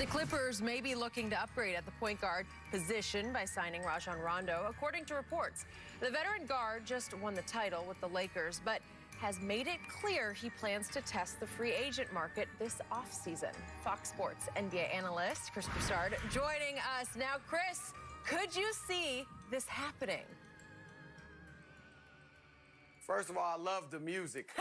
The Clippers may be looking to upgrade at the point guard position by signing Rajon Rondo. According to reports, the veteran guard just won the title with the Lakers, but has made it clear he plans to test the free agent market this offseason. Fox Sports NBA analyst Chris Broussard joining us now. Chris, could you see this happening? First of all, I love the music.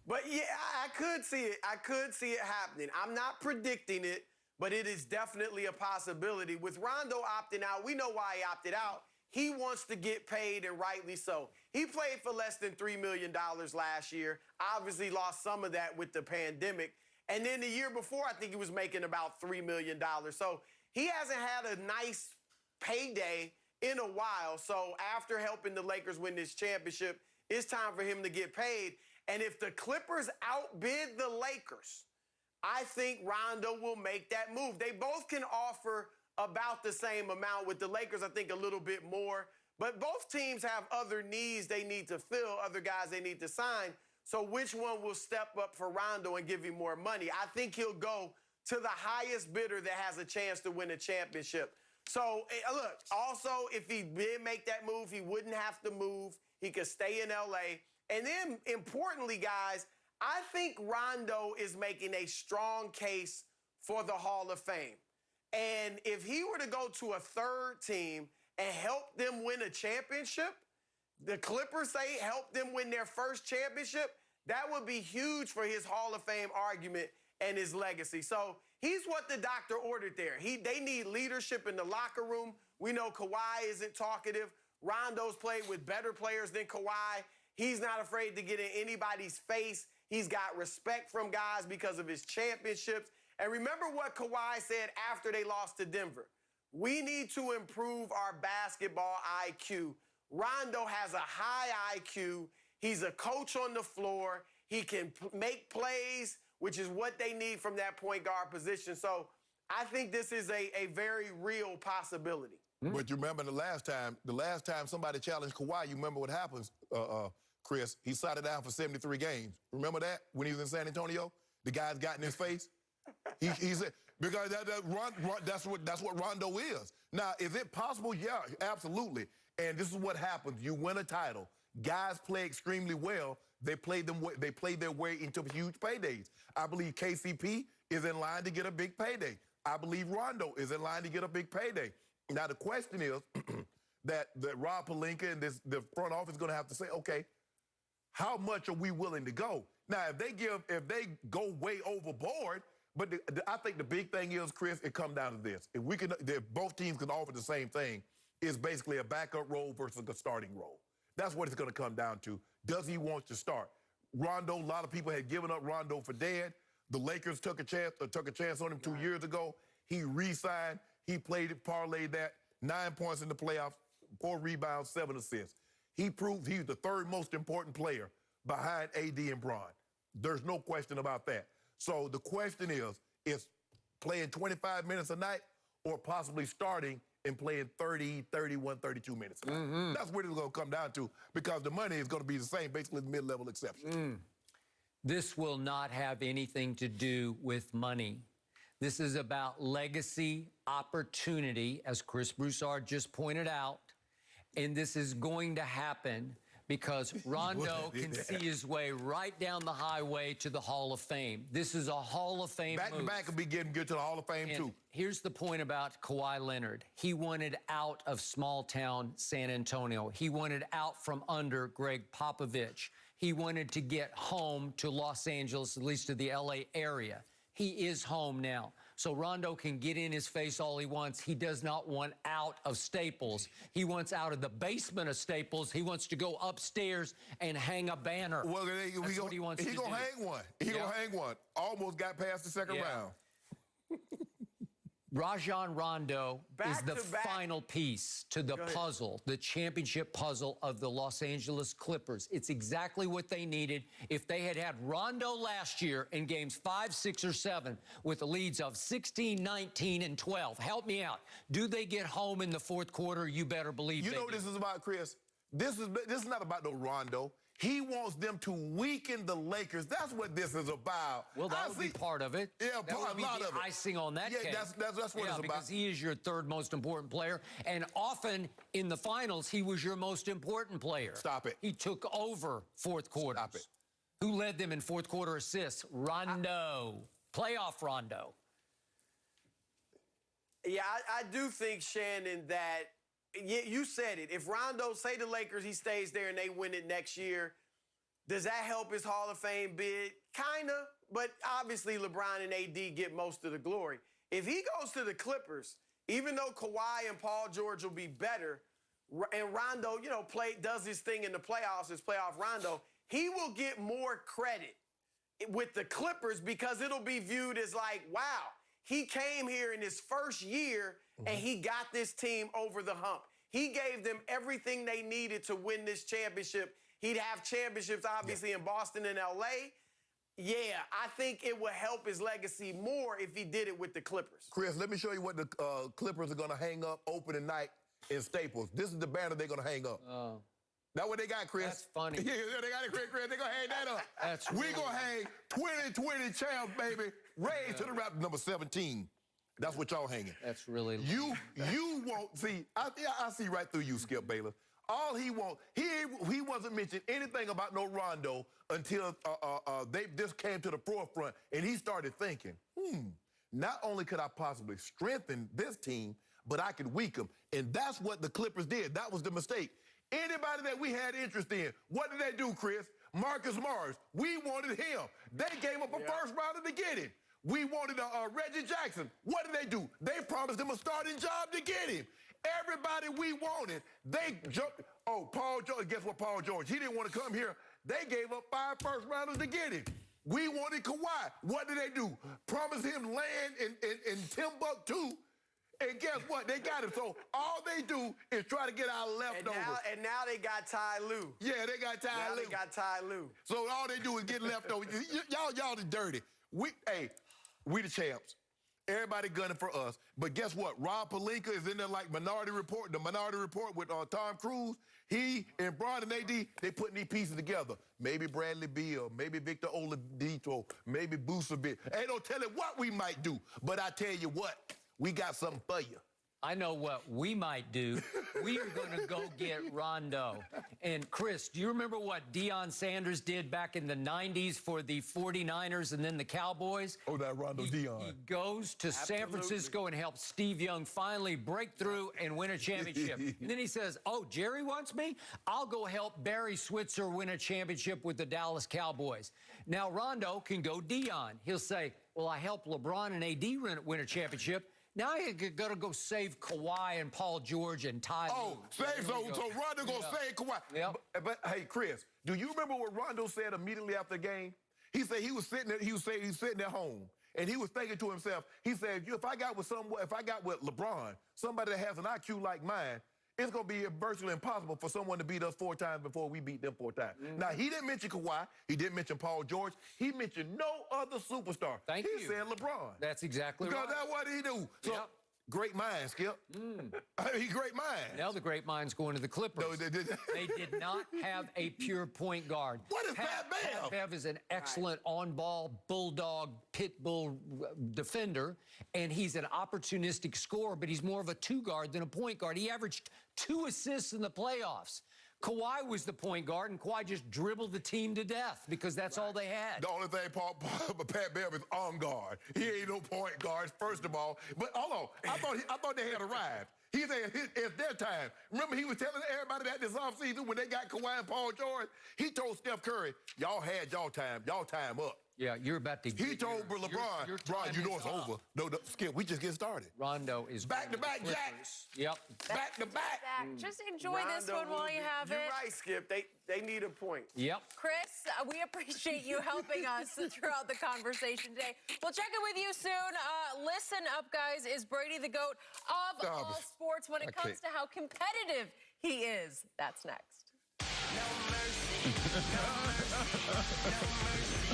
But yeah, I could see it. I could see it happening. I'm not predicting it, but it is definitely a possibility. With Rondo opting out, we know why he opted out. He wants to get paid, and rightly so. He played for less than $3 million last year. Obviously lost some of that with the pandemic. And then the year before, I think he was making about $3 million. So he hasn't had a nice payday in a while. So after helping the Lakers win this championship, it's time for him to get paid. And if the Clippers outbid the Lakers, I think Rondo will make that move. They both can offer about the same amount. With the Lakers, I think a little bit more. But both teams have other needs they need to fill, other guys they need to sign. So which one will step up for Rondo and give him more money? I think he'll go to the highest bidder that has a chance to win a championship. So, look, also, if he did make that move, he wouldn't have to move. He could stay in L.A. And then, importantly, guys, I think Rondo is making a strong case for the Hall of Fame. And if he were to go to a third team and help them win a championship, the Clippers say help them win their first championship, that would be huge for his Hall of Fame argument and his legacy. So he's what the doctor ordered there. They need leadership in the locker room. We know Kawhi isn't talkative. Rondo's played with better players than Kawhi. He's not afraid to get in anybody's face. He's got respect from guys because of his championships. And remember what Kawhi said after they lost to Denver. We need to improve our basketball IQ. Rondo has a high IQ. He's a coach on the floor. He can make plays, which is what they need from that point guard position. So I think this is a very real possibility. But you remember the last time somebody challenged Kawhi, you remember what happens, Chris? He sat it down for 73 games. Remember that when he was in San Antonio? The guys got in his face. He said, because that's what Rondo is. Now, is it possible? Yeah, absolutely. And this is what happens. You win a title. Guys play extremely well. They play their way into huge paydays. I believe KCP is in line to get a big payday. I believe Rondo is in line to get a big payday. Now, the question is that Rob Pelinka and the front office is going to have to say, okay, how much are we willing to go? Now, if they go way overboard, but I think the big thing is, Chris, it comes down to this. If both teams can offer the same thing, it's basically a backup role versus a starting role. That's what it's going to come down to. Does he want to start? Rondo, a lot of people had given up Rondo for dead. The Lakers took a chance on him 2 years ago. He re-signed. He played it, parlayed that. 9 points in the playoffs, 4 rebounds, 7 assists. He proved he's the third most important player behind AD and Bron. There's no question about that. So the question is playing 25 minutes a night or possibly starting and playing 30, 31, 32 minutes a night. That's what it's going to come down to, because the money is going to be the same, basically the mid-level exception. This will not have anything to do with money. This is about legacy, opportunity, as Chris Broussard just pointed out. And this is going to happen because Rondo can see his way right down the highway to the Hall of Fame. This is a Hall of Fame move. Back-to-back will be getting good to the Hall of Fame, too. Here's the point about Kawhi Leonard. He wanted out of small-town San Antonio. He wanted out from under Greg Popovich. He wanted to get home to Los Angeles, at least to the L.A. area. He is home now. So Rondo can get in his face all he wants. He does not want out of Staples. He wants out of the basement of Staples. He wants to go upstairs and hang a banner. Well, that's what he wants to do. He's going to hang one. He's going to hang one. Almost got past the second round. Rajon Rondo is the final piece to the puzzle, the championship puzzle of the Los Angeles Clippers. It's exactly what they needed. If they had had Rondo last year in games 5, 6, or 7 with the leads of 16, 19, and 12, help me out. Do they get home in the fourth quarter? You better believe they do. You know what this is about, Chris? This is not about no Rondo. He wants them to weaken the Lakers. That's what this is about. Well, that would be part of it. Yeah, that would be a lot the of it. icing on that cake. Yeah, that's what it's about. Because he is your third most important player, and often in the finals, he was your most important player. Stop it. He took over fourth quarters. Stop it. Who led them in fourth quarter assists? Rondo. Playoff Rondo. Yeah, I do think, Shannon, that you said it. If Rondo, say the Lakers, he stays there and they win it next year, does that help his Hall of Fame bid? Kinda, but obviously LeBron and AD get most of the glory. If he goes to the Clippers, even though Kawhi and Paul George will be better, and Rondo, does his thing in the playoffs, his playoff Rondo, he will get more credit with the Clippers because it'll be viewed as like, wow, he came here in his first year and he got this team over the hump. He gave them everything they needed to win this championship. He'd have championships, obviously, in Boston and LA. Yeah, I think it would help his legacy more if he did it with the Clippers. Chris, let me show you what the Clippers are going to hang up opening night in Staples. This is the banner they're going to hang up. That's what they got, Chris. That's funny. Yeah, they got it, Chris. They're going to hang that up. That's We're going to hang 2020 champs, baby. Raise to the Raptors, number 17. That's what y'all hanging. That's really... You won't see... I see right through you, Skip Bayless. All he wants... He wasn't mentioning anything about no Rondo until they just came to the forefront, and he started thinking, not only could I possibly strengthen this team, but I could weaken them. And that's what the Clippers did. That was the mistake. Anybody that we had interest in, what did they do, Chris? Marcus Morris. We wanted him. They gave up a first rounder to get him. We wanted Reggie Jackson. What did they do? They promised him a starting job to get him. Everybody we wanted, they jumped. Oh, Paul George. Guess what, Paul George? He didn't want to come here. They gave up 5 first rounders to get him. We wanted Kawhi. What did they do? Promised him land in Timbuktu. And guess what? They got it. So all they do is try to get our leftovers. And now they got Ty Lue. Yeah, they got Ty Lue. Now they got Ty Lue. So all they do is get leftovers. Y'all is dirty. We the champs. Everybody gunning for us. But guess what? Rob Pelinka is in there like Minority Report, the Minority Report with Tom Cruise. He and Bron and AD, they putting these pieces together. Maybe Bradley Beal, maybe Victor Oladipo, maybe Vucevic. Ain't no telling what we might do. But I tell you what, we got something for you. I know what we might do. We are going to go get Rondo. And, Chris, do you remember what Deion Sanders did back in the 90s for the 49ers and then the Cowboys? Oh, that Rondo Deion. He goes to San Francisco and helps Steve Young finally break through and win a championship. And then he says, oh, Jerry wants me? I'll go help Barry Switzer win a championship with the Dallas Cowboys. Now, Rondo can go Deion. He'll say, well, I helped LeBron and AD win a championship. Now you're going to go save Kawhi and Paul George and Ty Lue. Oh, so Rondo going to save Kawhi. Yep. But, hey, Chris, do you remember what Rondo said immediately after the game? He said he was sitting at home, and he was thinking to himself, he said, if I got with LeBron, somebody that has an IQ like mine, it's going to be virtually impossible for someone to beat us 4 times before we beat them 4 times. Now, he didn't mention Kawhi. He didn't mention Paul George. He mentioned no other superstar. Thank you. He said LeBron. That's exactly right. Because that's what he do. So, great mind, Skip. He great mind. Now the great mind's going to the Clippers. No, they did not have a pure point guard. What is Pat Bev? Pat Bev is an excellent on-ball, bulldog, pit bull defender, and he's an opportunistic scorer, but he's more of a 2-guard than a point guard. He averaged 2 assists in the playoffs. Kawhi was the point guard, and Kawhi just dribbled the team to death because that's all they had. The only thing Pat Bev is on guard. He ain't no point guard, first of all. But hold on, I thought they had arrived. He said it's their time. Remember, he was telling everybody that this offseason when they got Kawhi and Paul George, he told Steph Curry, y'all had y'all time up. Yeah, you're about to get He told LeBron, Bron, you know it's over. No, Skip, we just get started. Rondo is back-to-back Jack. Yep. Back-to-back. Just enjoy this one while you have it. You're right, Skip. They need a point. Yep. Chris, we appreciate you helping us throughout the conversation today. We'll check in with you soon. Listen up, guys. Is Brady the GOAT of all sports when it comes to how competitive he is? That's next. No mercy, no mercy, no mercy.